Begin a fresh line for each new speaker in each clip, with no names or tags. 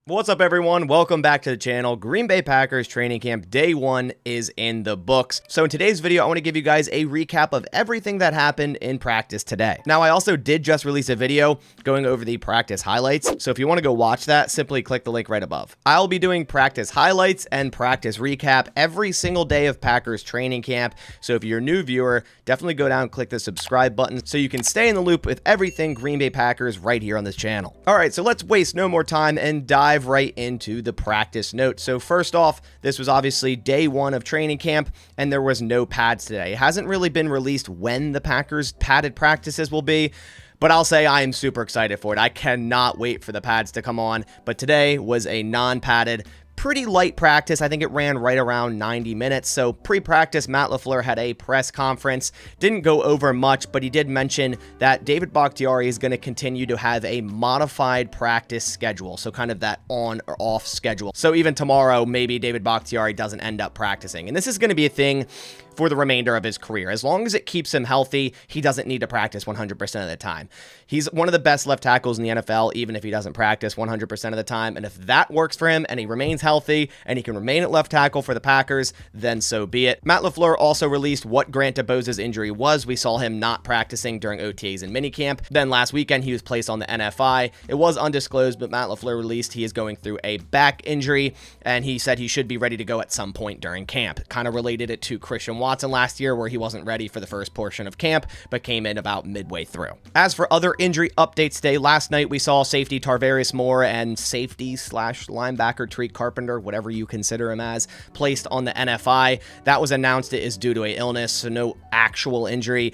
What's up, everyone? Welcome back to the channel. Green Bay Packers training camp day 1 is in the books. So in today's video, I want to give you guys a recap of everything that happened in practice today. Now, I also did just release a video going over the practice highlights. So if you want to go watch that, simply click the link right above. I'll be doing practice highlights and practice recap every single day of Packers training camp. So if you're a new viewer, definitely go down and click the subscribe button so you can stay in the loop with everything Green Bay Packers right here on this channel. All right, so let's waste no more time and dive right into the practice notes. So first off, this was obviously day 1 of training camp, and there was no pads today. It hasn't really been released when the Packers padded practices will be, but I'll say I am super excited for it. I cannot wait for the pads to come on, but today was a non-padded, pretty light practice. I think it ran right around 90 minutes. So pre-practice, Matt LaFleur had a press conference. Didn't go over much, but he did mention that David Bakhtiari is going to continue to have a modified practice schedule. So kind of that on or off schedule. So even tomorrow, maybe David Bakhtiari doesn't end up practicing. And this is going to be a thing for the remainder of his career. As long as it keeps him healthy, he doesn't need to practice 100% of the time. He's one of the best left tackles in the NFL, even if he doesn't practice 100% of the time. And if that works for him and he remains healthy and he can remain at left tackle for the Packers, then so be it. Matt LaFleur also released what Grant DuBose's injury was. We saw him not practicing during OTAs and minicamp. Then last weekend, he was placed on the NFI. It was undisclosed, but Matt LaFleur released he is going through a back injury, and he said he should be ready to go at some point during camp. Kind of related it to Christian Watson last year, where he wasn't ready for the first portion of camp, but came in about midway through. As for other injury updates today, last night we saw safety Tarvarius Moore and safety / linebacker Tariq Carpenter, whatever you consider him as, placed on the NFI. That was announced it is due to a illness, so no actual injury,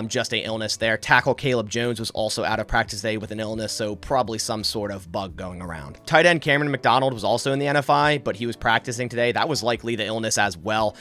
just a illness there. Tackle Caleb Jones was also out of practice today with an illness, so probably some sort of bug going around. Tight end Cameron McDonald was also in the NFI, but he was practicing today. That was likely the illness as well,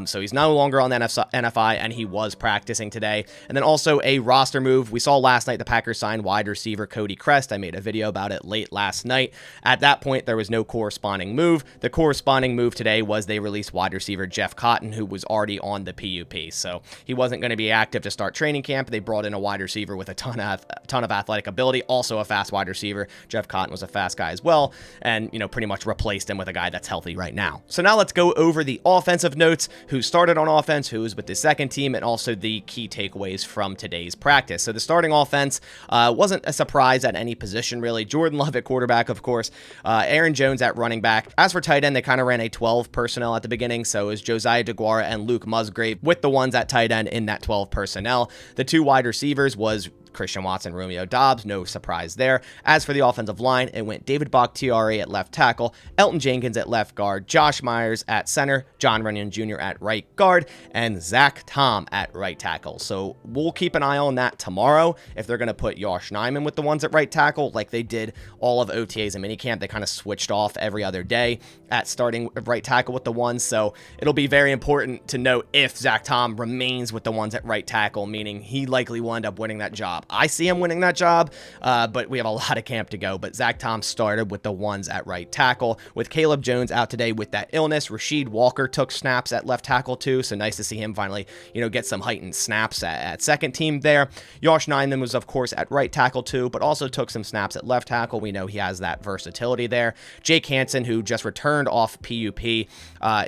so he's no longer on the NFI, and he was practicing today. And then also a roster move. We saw last night the Packers signed wide receiver Cody Crest. I made a video about it late last night. At that point, there was no corresponding move. The corresponding move today was they released wide receiver Jeff Cotton, who was already on the PUP. So he wasn't going to be active to start training camp. They brought in a wide receiver with a ton of athletic ability, also a fast wide receiver. Jeff Cotton was a fast guy as well, and pretty much replaced him with a guy that's healthy right now. So now let's go over the offensive notes, who started on offense, who was with the second team, and also the key takeaways from today's practice. So the starting offense wasn't a surprise at any position, really. Jordan Love at quarterback, of course. Aaron Jones at running back. As for tight end, they kind of ran a 12 personnel at the beginning, so it was Josiah DeGuara and Luke Musgrave with the ones at tight end in that 12 personnel. The two wide receivers was Christian Watson, Romeo Doubs, no surprise there. As for the offensive line, it went David Bakhtiari at left tackle, Elton Jenkins at left guard, Josh Myers at center, John Runyon Jr. at right guard, and Zach Tom at right tackle. So we'll keep an eye on that tomorrow. If they're going to put Josh Nijman with the ones at right tackle, like they did all of OTAs and minicamp, they kind of switched off every other day at starting right tackle with the ones. So it'll be very important to note if Zach Tom remains with the ones at right tackle, meaning he likely will end up winning that job. I see him winning that job, but we have a lot of camp to go. But Zach Tom started with the ones at right tackle. With Caleb Jones out today with that illness, Rasheed Walker took snaps at left tackle too, so nice to see him finally, get some heightened snaps at second team there. Josh Nijman was, of course, at right tackle too, but also took some snaps at left tackle. We know he has that versatility there. Jake Hansen, who just returned off PUP,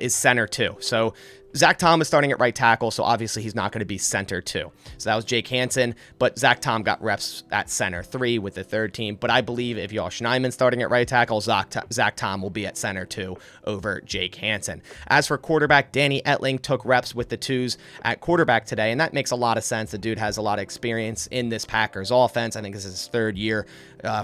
is center too. So Zach Tom is starting at right tackle, so obviously he's not going to be center too. So that was Jake Hansen, but Zach Tom got reps at center 3 with the third team. But I believe if Josh Nijman's starting at right tackle, Zach Tom will be at center 2 over Jake Hansen. As for quarterback, Danny Etling took reps with the 2s at quarterback today, and that makes a lot of sense. The dude has a lot of experience in this Packers offense. I think this is his 3rd year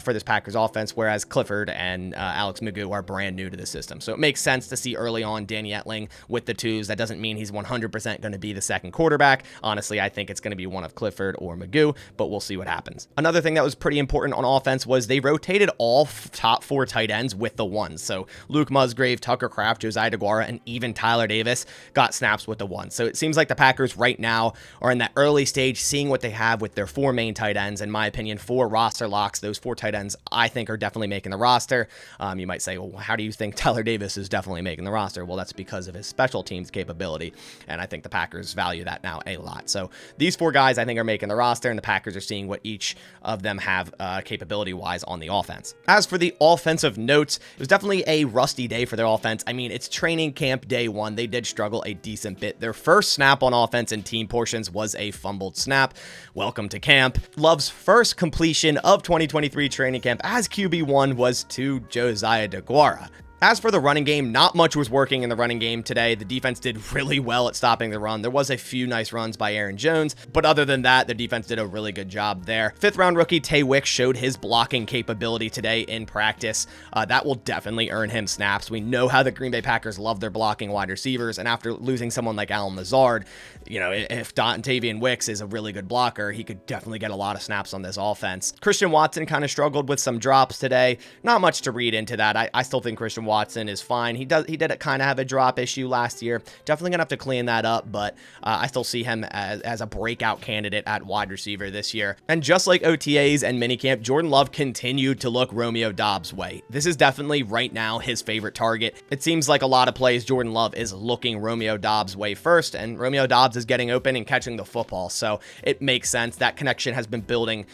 for this Packers offense, whereas Clifford and Alex Magoo are brand new to the system. So it makes sense to see early on Danny Etling with the 2s. That doesn't mean he's 100% going to be the second quarterback. Honestly, I think it's going to be one of Clifford or Magoo, but we'll see what happens. Another thing that was pretty important on offense was they rotated all top 4 tight ends with the ones. So Luke Musgrave, Tucker Kraft, Josiah DeGuara, and even Tyler Davis got snaps with the ones. So it seems like the Packers right now are in that early stage, seeing what they have with their 4 main tight ends. In my opinion, 4 roster locks. Those 4 4 tight ends I think are definitely making the roster. You might say, well, how do you think Tyler Davis is definitely making the roster? Well, that's because of his special teams capability, and I think the Packers value that now a lot. So these 4 guys I think are making the roster, and the Packers are seeing what each of them have capability-wise on the offense. As for the offensive notes, it was definitely a rusty day for their offense. I mean, it's training camp day 1. They did struggle a decent bit. Their first snap on offense in team portions was a fumbled snap. Welcome to camp. Love's first completion of 2023 training camp as QB1 was to Josiah DeGuara. As for the running game, not much was working in the running game today. The defense did really well at stopping the run. There was a few nice runs by Aaron Jones, but other than that, the defense did a really good job there. 5th-round rookie Tay Wick showed his blocking capability today in practice. That will definitely earn him snaps. We know how the Green Bay Packers love their blocking wide receivers, and after losing someone like Allen Lazard, you know, if Dontavian Wicks is a really good blocker, he could definitely get a lot of snaps on this offense. Christian Watson kind of struggled with some drops today. Not much to read into that. I still think Christian Watson is fine. He did kind of have a drop issue last year. Definitely gonna have to clean that up, but I still see him as a breakout candidate at wide receiver this year. And just like OTAs and minicamp, Jordan Love continued to look Romeo Doubs' way. This is definitely right now his favorite target. It seems like a lot of plays Jordan Love is looking Romeo Doubs' way first, and Romeo Doubs is getting open and catching the football, so it makes sense. That connection has been building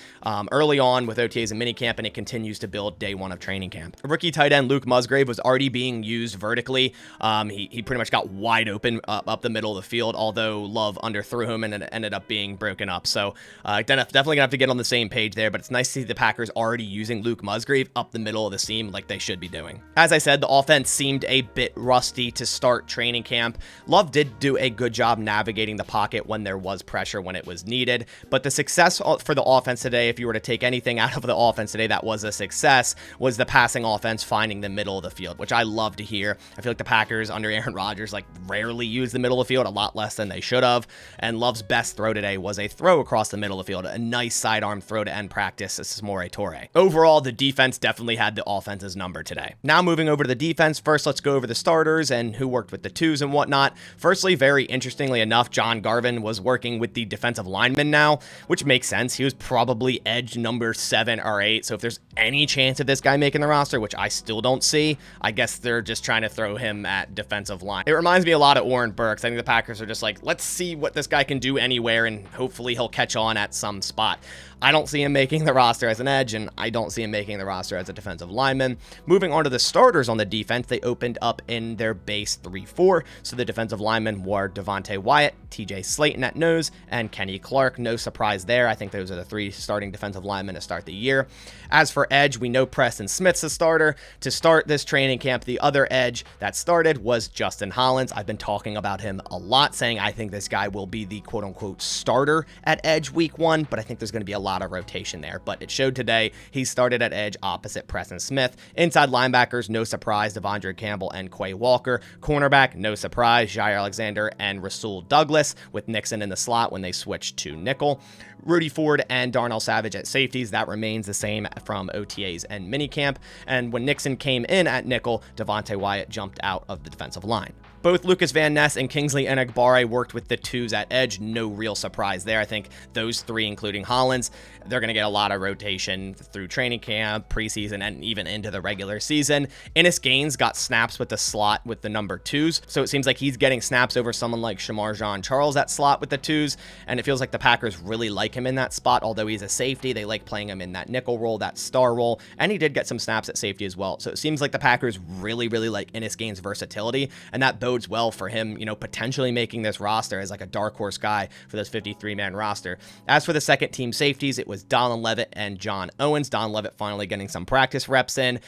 early on with OTAs and minicamp, and it continues to build day 1 of training camp. Rookie tight end Luke Musgrave was already being used vertically. He pretty much got wide open up the middle of the field, although Love underthrew him and it ended up being broken up. So definitely gonna have to get on the same page there, but it's nice to see the Packers already using Luke Musgrave up the middle of the seam like they should be doing. As I said, the offense seemed a bit rusty to start training camp. Love did do a good job navigating the pocket when there was pressure when it was needed, but the success for the offense today, if you were to take anything out of the offense today that was a success, was the passing offense finding the middle of the field, which I love to hear. I feel like the Packers under Aaron Rodgers rarely use the middle of the field, a lot less than they should have, and Love's best throw today was a throw across the middle of the field, a nice sidearm throw to end practice. This is more a Torre. Overall, the defense definitely had the offense's number today. Now moving over to the defense, first let's go over the starters and who worked with the twos and whatnot. Firstly, very interestingly enough, John Garvin was working with the defensive lineman now, which makes sense. He was probably edge number 7 or 8, so if there's any chance of this guy making the roster, which I still don't see, I guess they're just trying to throw him at defensive line. It reminds me a lot of Warren Burks. I think the Packers are just like, let's see what this guy can do anywhere, and hopefully he'll catch on at some spot. I don't see him making the roster as an edge, and I don't see him making the roster as a defensive lineman. Moving on to the starters on the defense, they opened up in their base 3-4. So the defensive linemen were Devontae Wyatt, TJ Slayton at nose, and Kenny Clark. No surprise there. I think those are the 3 starting defensive linemen to start the year. As for edge, we know Preston Smith's a starter. To start this training camp, the other edge that started was Justin Hollins. I've been talking about him a lot, saying I think this guy will be the quote-unquote starter at edge week 1, but I think there's going to be a lot of rotation there. But it showed today he started at edge opposite Preston Smith. Inside linebackers, no surprise, Devondre Campbell and Quay Walker. Cornerback, no surprise, Jair Alexander and Rasul Douglas, with Nixon in the slot when they switched to nickel. Rudy Ford and Darnell Savage at safeties, that remains the same from OTAs and minicamp. And when Nixon came in at nickel, Devontae Wyatt jumped out of the defensive line. Both Lucas Van Ness and Kingsley Enagbare worked with the twos at edge. No real surprise there. I think those 3, including Hollins, they're going to get a lot of rotation through training camp, preseason, and even into the regular season. Ennis Gaines got snaps with the slot with the number 2s, so it seems like he's getting snaps over someone like Shamar Jean-Charles at slot with the 2s, and it feels like the Packers really like him in that spot. Although he's a safety, they like playing him in that nickel role, that star role, and he did get some snaps at safety as well. So it seems like the Packers really like Ennis Gaines' versatility, and that bodes well for him, potentially making this roster as like a dark horse guy for this 53-man roster. As for the second team safeties, it was Donald Levitt and John Owens. Don Levitt finally getting some practice reps in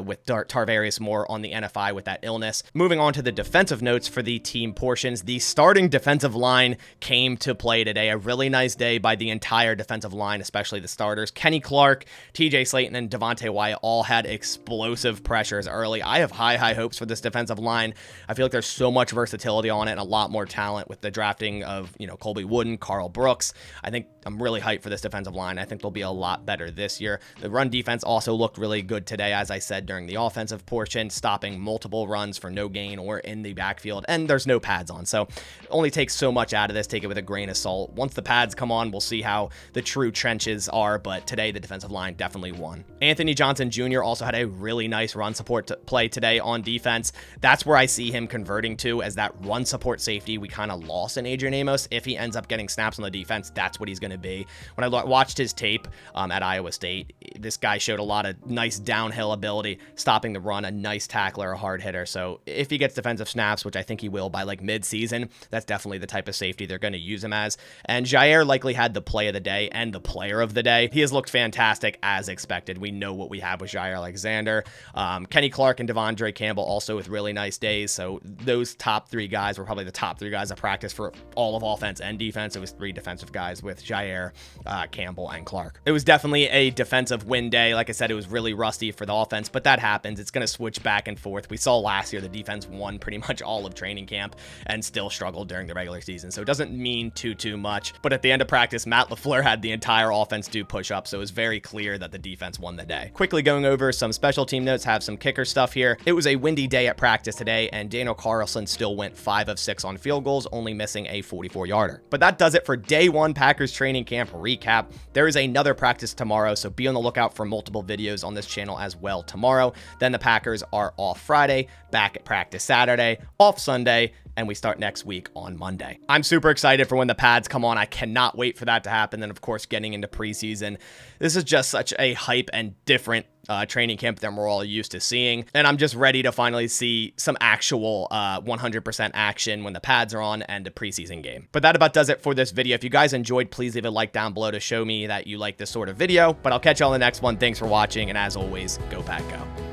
with Tarvarius Moore on the NFI with that illness. Moving on to the defensive notes for the team portions, the starting defensive line came to play today. A really nice day by the entire defensive line, especially the starters. Kenny Clark, TJ Slayton, and Devontae Wyatt all had explosive pressures early. I have high hopes for this defensive line. I feel like there's so much versatility on it and a lot more talent with the drafting of, Colby Wooden, Carl Brooks. I think I'm really hyped for this defensive line. I think they'll be a lot better this year. The run defense also looked really good today, as I said, during the offensive portion, stopping multiple runs for no gain or in the backfield, and there's no pads on, so it only takes so much out of this. Take it with a grain of salt. Once the pads come on, we'll see how the true trenches are, but today the defensive line definitely won. Anthony Johnson Jr. also had a really nice run support play today on defense. That's where I see him converting to, as that run support safety we kind of lost in Adrian Amos. If he ends up getting snaps on the defense, that's what he's going to be. When I watched his tape at Iowa State, this guy showed a lot of nice downhill ability, stopping the run, a nice tackler, a hard hitter. So if he gets defensive snaps, which I think he will by like mid-season, that's definitely the type of safety they're going to use him as. And Jair likely had the play of the day and the player of the day. He has looked fantastic as expected. We know what we have with Jair Alexander. Kenny Clark and Devondre Campbell also with really nice days. So those top three guys were probably the top three guys of practice for all of offense and defense. It was three defensive guys with Jair, Campbell, and Clark. It was definitely a defensive win day. Like I said, it was really rusty for the offense, but that happens. It's going to switch back and forth. We saw last year the defense won pretty much all of training camp and still struggled during the regular season. So it doesn't mean too much. But at the end of practice, Matt LaFleur had the entire offense do push-ups, so it was very clear that the defense won the day. Quickly going over some special team notes, have some kicker stuff here. It was a windy day at practice today, and Daniel Carlson still went 5 of 6 on field goals, only missing a 44-yarder. But that does it for day 1 Packers training camp recap. There is another practice tomorrow, so be on the lookout for multiple videos on this channel as well tomorrow. Then the Packers are off Friday, back at practice Saturday, off Sunday, and we start next week on Monday. I'm super excited for when the pads come on. I cannot wait for that to happen. Then, of course, getting into preseason. This is just such a hype and different training camp than we're all used to seeing. And I'm just ready to finally see some actual 100% action when the pads are on and the preseason game. But that about does it for this video. If you guys enjoyed, please leave a like down below to show me that you like this sort of video. But I'll catch you on the next one. Thanks for watching. And as always, go Pack Go.